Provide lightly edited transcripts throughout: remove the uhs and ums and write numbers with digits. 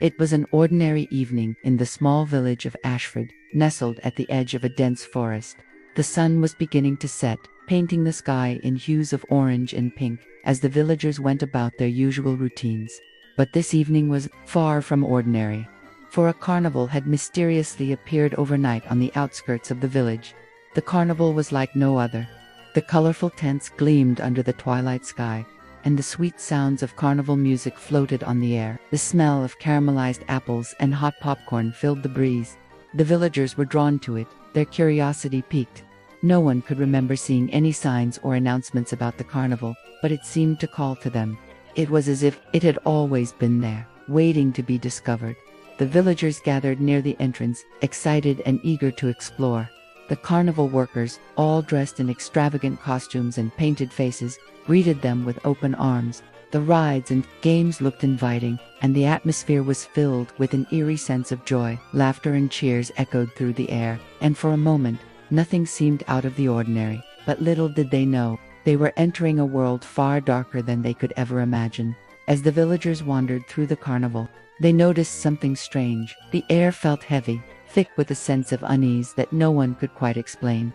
It was an ordinary evening in the small village of Ashford, nestled at the edge of a dense forest. The sun was beginning to set, painting the sky in hues of orange and pink as the villagers went about their usual routines. But this evening was far from ordinary, for a carnival had mysteriously appeared overnight on the outskirts of the village. The carnival was like no other. The colorful tents gleamed under the twilight sky, and the sweet sounds of carnival music floated on the air. The smell of caramelized apples and hot popcorn filled the breeze. The villagers were drawn to it, their curiosity piqued. No one could remember seeing any signs or announcements about the carnival, but it seemed to call to them. It was as if it had always been there, waiting to be discovered. The villagers gathered near the entrance, excited and eager to explore. The carnival workers, all dressed in extravagant costumes and painted faces, greeted them with open arms. The rides and games looked inviting, and the atmosphere was filled with an eerie sense of joy. Laughter and cheers echoed through the air, and for a moment, nothing seemed out of the ordinary. But little did they know, they were entering a world far darker than they could ever imagine. As the villagers wandered through the carnival, they noticed something strange. The air felt heavy, thick with a sense of unease that no one could quite explain.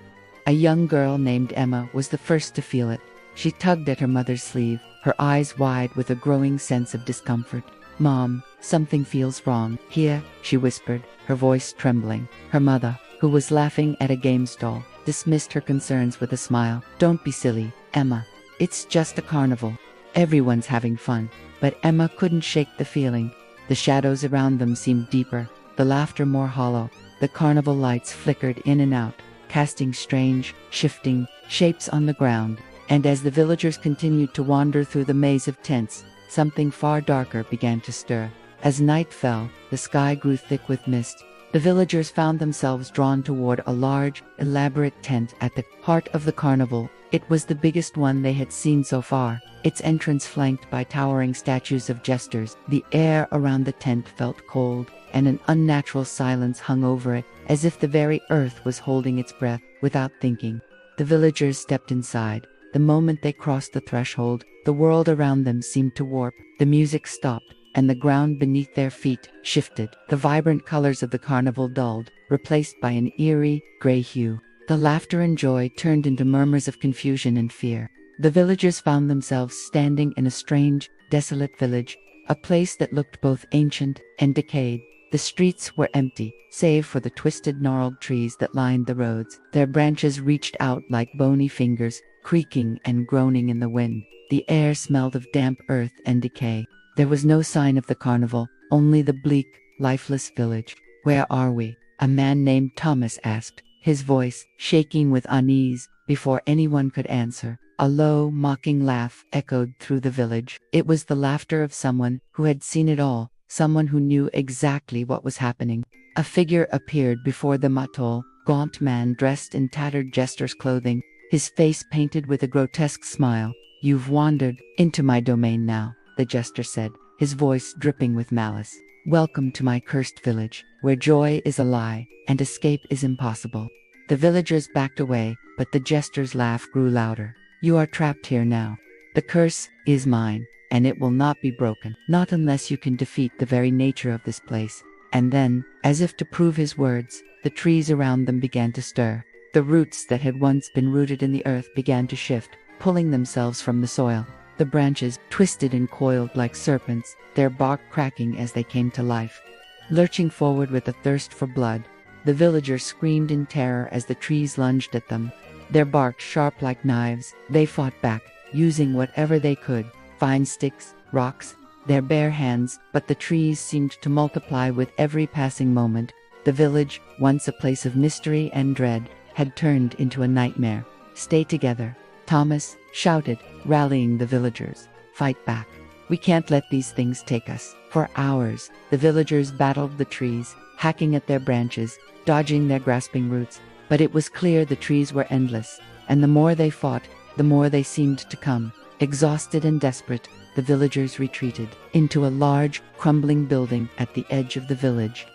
A young girl named Emma was the first to feel it. She tugged at her mother's sleeve, her eyes wide with a growing sense of discomfort. "Mom, something feels wrong here," she whispered, her voice trembling. Her mother, who was laughing at a game stall, dismissed her concerns with a smile. "Don't be silly, Emma. It's just a carnival. Everyone's having fun." But Emma couldn't shake the feeling. The shadows around them seemed deeper, the laughter more hollow. The carnival lights flickered in and out, casting strange, shifting shapes on the ground. And as the villagers continued to wander through the maze of tents, something far darker began to stir. As night fell, the sky grew thick with mist. The villagers found themselves drawn toward a large, elaborate tent at the heart of the carnival. It was the biggest one they had seen so far, its entrance flanked by towering statues of jesters. The air around the tent felt cold, and an unnatural silence hung over it, as if the very earth was holding its breath. Without thinking, the villagers stepped inside. The moment they crossed the threshold, the world around them seemed to warp. The music stopped, and the ground beneath their feet shifted. The vibrant colors of the carnival dulled, replaced by an eerie, gray hue. The laughter and joy turned into murmurs of confusion and fear. The villagers found themselves standing in a strange, desolate village, a place that looked both ancient and decayed. The streets were empty, save for the twisted, gnarled trees that lined the roads. Their branches reached out like bony fingers, creaking and groaning in the wind. The air smelled of damp earth and decay. There was no sign of the carnival, only the bleak, lifeless village. "Where are we?" a man named Thomas asked, his voice shaking with unease. Before anyone could answer, a low, mocking laugh echoed through the village. It was the laughter of someone who had seen it all, someone who knew exactly what was happening. A figure appeared before them, a tall, gaunt man dressed in tattered jester's clothing, his face painted with a grotesque smile. "You've wandered into my domain now," the jester said, his voice dripping with malice. "Welcome to my cursed village, where joy is a lie and escape is impossible." The villagers backed away, but the jester's laugh grew louder. "You are trapped here now. The curse is mine, and it will not be broken, not unless you can defeat the very nature of this place." And then, as if to prove his words, the trees around them began to stir. The roots that had once been rooted in the earth began to shift, pulling themselves from the soil. The branches twisted and coiled like serpents, their bark cracking as they came to life. Lurching forward with a thirst for blood, the villagers screamed in terror as the trees lunged at them. Their bark sharp like knives, they fought back, using whatever they could, fine sticks, rocks, their bare hands, but the trees seemed to multiply with every passing moment. The village, once a place of mystery and dread, had turned into a nightmare. "Stay together," Thomas shouted, rallying the villagers. "Fight back. We can't let these things take us." For hours, the villagers battled the trees, hacking at their branches, dodging their grasping roots. But it was clear the trees were endless, and the more they fought, the more they seemed to come. Exhausted and desperate, the villagers retreated into a large, crumbling building at the edge of the village.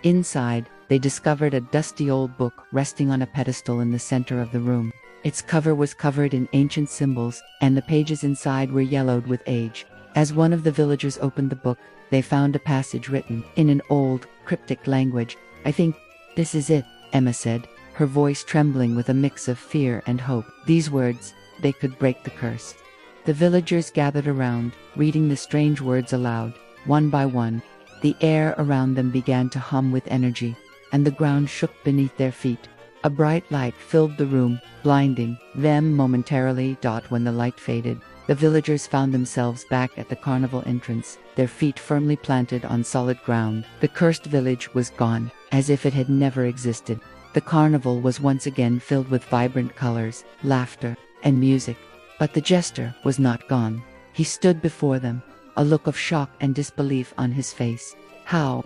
Inside, they discovered a dusty old book resting on a pedestal in the center of the room. Its cover was covered in ancient symbols, and the pages inside were yellowed with age. As one of the villagers opened the book, they found a passage written in an old, cryptic language. "I think this is it," Emma said, her voice trembling with a mix of fear and hope. These words, they could break the curse. The villagers gathered around, reading the strange words aloud. One by one, the air around them began to hum with energy, and the ground shook beneath their feet. A bright light filled the room, blinding them momentarily. When the light faded, the villagers found themselves back at the carnival entrance, their feet firmly planted on solid ground. The cursed village was gone, as if it had never existed. The carnival was once again filled with vibrant colors, laughter, and music. But the jester was not gone. He stood before them, a look of shock and disbelief on his face. How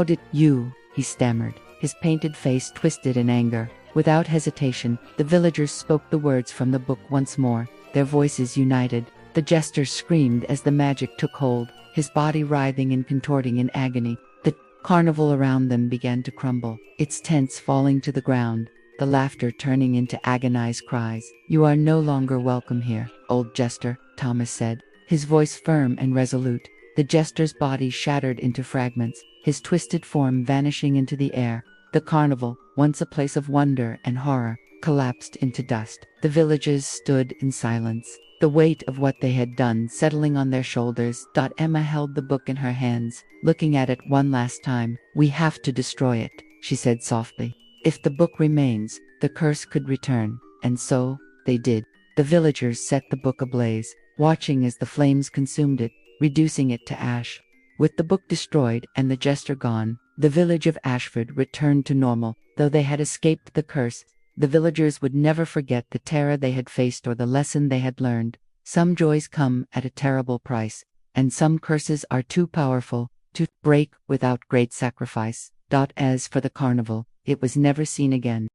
did you?" he stammered, his painted face twisted in anger. Without hesitation, the villagers spoke the words from the book once more, their voices united. The jester screamed as the magic took hold, his body writhing and contorting in agony. The carnival around them began to crumble, its tents falling to the ground, the laughter turning into agonized cries. "You are no longer welcome here, old jester," Thomas said, his voice firm and resolute. The jester's body shattered into fragments, his twisted form vanishing into the air. The carnival, once a place of wonder and horror, collapsed into dust. The villagers stood in silence, the weight of what they had done settling on their shoulders. Emma held the book in her hands, looking at it one last time. "We have to destroy it," she said softly. "If the book remains, the curse could return." And so, they did. The villagers set the book ablaze, watching as the flames consumed it, reducing it to ash. With the book destroyed and the jester gone, the village of Ashford returned to normal. Though they had escaped the curse, the villagers would never forget the terror they had faced or the lesson they had learned. Some joys come at a terrible price, and some curses are too powerful to break without great sacrifice. As for the carnival, it was never seen again.